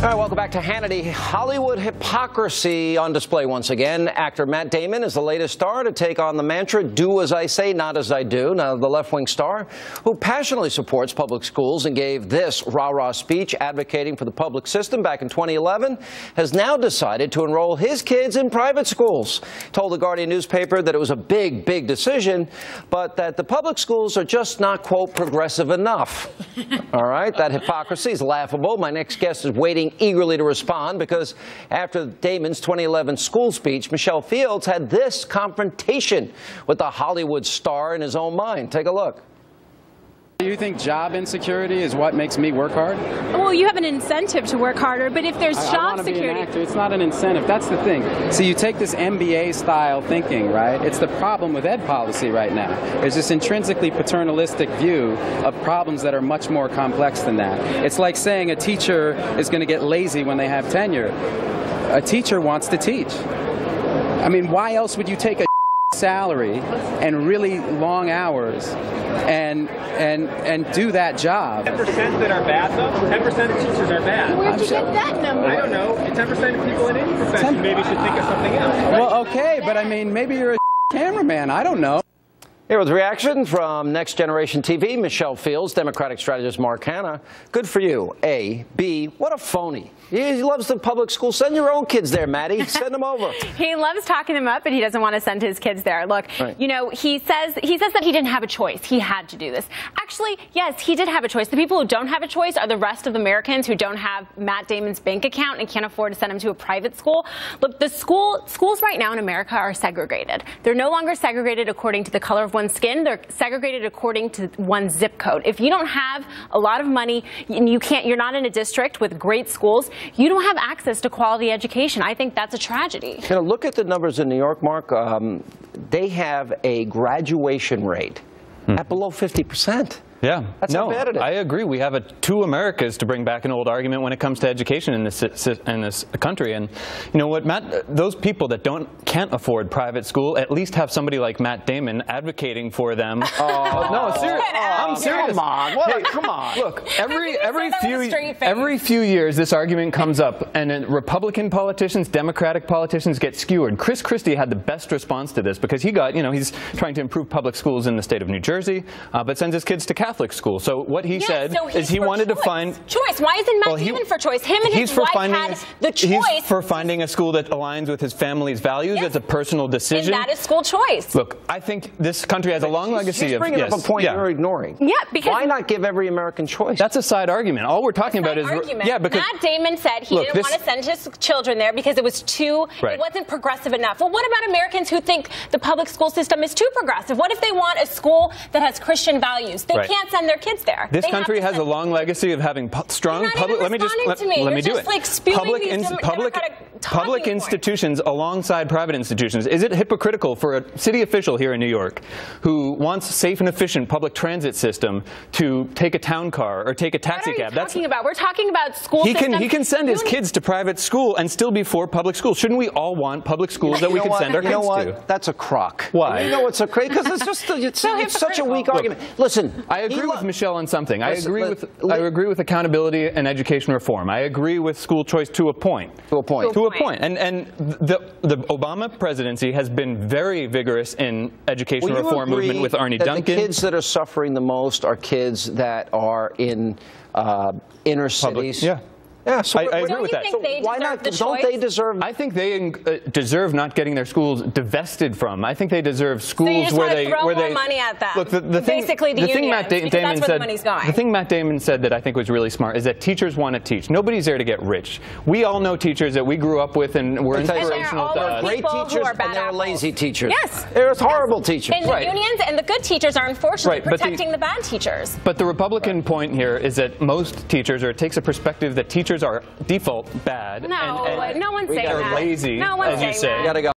All right, welcome back to Hannity. Hollywood hypocrisy on display once again. Actor Matt Damon is the latest star to take on the mantra, do as I say, not as I do. Now, the left-wing star, who passionately supports public schools and gave this rah-rah speech advocating for the public system back in 2011, has now decided to enroll his kids in private schools. He told the Guardian newspaper that it was a big, big decision, but that the public schools are just not, quote, progressive enough. All right, that hypocrisy is laughable. My next guest is waiting eagerly to respond because after Damon's 2011 school speech, Michelle Fields had this confrontation with the Hollywood star in his own mind. Take a look. Do you think job insecurity is what makes me work hard? Well, you have an incentive to work harder, but if there's job security... security... Be an actor. It's not an incentive. That's the thing. So you take this MBA-style thinking, right? It's the problem with ed policy right now. There's this intrinsically paternalistic view of problems that are much more complex than that. It's like saying a teacher is going to get lazy when they have tenure. A teacher wants to teach. I mean, why else would you take a salary and really long hours and do that job? 10% that are bad, though? 10% of teachers are bad. Where'd you get that number? I don't know. 10% of people in any profession maybe should think of something else. Well, okay, but I mean, maybe you're a cameraman. I don't know. Here with reaction from Next Generation TV, Michelle Fields, Democratic strategist Mark Hanna. Good for you. A. B. What a phony. He loves the public school. Send your own kids there, Maddie. Send them over. He loves talking them up, but he doesn't want to send his kids there. Look, right. You know, he says that he didn't have a choice. He had to do this. Actually, yes, he did have a choice. The people who don't have a choice are the rest of the Americans who don't have Matt Damon's bank account and can't afford to send him to a private school. Look, the schools right now in America are segregated. They're no longer segregated according to the color of one's skin. They're segregated according to one's zip code. If you don't have a lot of money and you're not in a district with great schools, you don't have access to quality education. I think that's a tragedy. You know, look at the numbers in New York, Mark. They have a graduation rate at below 50%. Yeah, that's no, bad it is. I agree. We have two Americas, to bring back an old argument when it comes to education in this country. And you know what, Matt? Those people that can't afford private school at least have somebody like Matt Damon advocating for them. Oh, no, seriously, I'm serious. Come on, come on. Look, every few years this argument comes up, and then Republican politicians, Democratic politicians get skewered. Chris Christie had the best response to this because he got, he's trying to improve public schools in the state of New Jersey, but sends his kids to Catholic school. So what he said is he wanted to find choice. Why isn't Matt Damon for choice? Him and his wife had the choice. He's for finding a school that aligns with his family's values. It's a personal decision. And that is school choice. Look, I think this country has a long legacy of... She's bringing up a point you're ignoring. Yeah, because... Why not give every American choice? That's a side argument. All we're talking about is... Yeah, because... Matt Damon said he didn't want to send his children there because it was it wasn't progressive enough. Well, what about Americans who think the public school system is too progressive? What if they want a school that has Christian values? They can't send their kids there. This country has a long legacy of having strong public... Let me do it. Public institutions alongside private institutions. Is it hypocritical for a city official here in New York who wants a safe and efficient public transit system to take a town car or take a taxi cab? What are you talking about? We're talking about school systems. He can send his kids to private school and still be for public schools. Shouldn't we all want public schools that we can send our kids to? That's a crock. Why? You know what's a crock? Because it's just it's such a weak argument. Listen, I agree with Michelle on something. I agree with accountability and education reform. I agree with school choice to a point. To a point. And the Obama presidency has been very vigorous in education reform movement with Arne Duncan. The kids that are suffering the most are kids that are in inner cities. Yeah, so I agree with that. So why not? Don't they deserve? I think they deserve not getting their schools divested from. I think they deserve schools where they throw more money at that. Look, the thing Matt Damon said. The thing Matt Damon said that I think was really smart is that teachers want to teach. Nobody's there to get rich. We all know teachers that we grew up with and were inspirational to us. Great teachers and they're lazy teachers. Yes, there's horrible teachers. And the unions and the good teachers are unfortunately protecting the bad teachers. But the Republican point here is that most teachers, or it takes a perspective that teachers are default bad. No, no one's saying that. They're lazy, no one's as you saying say. That. You gotta go.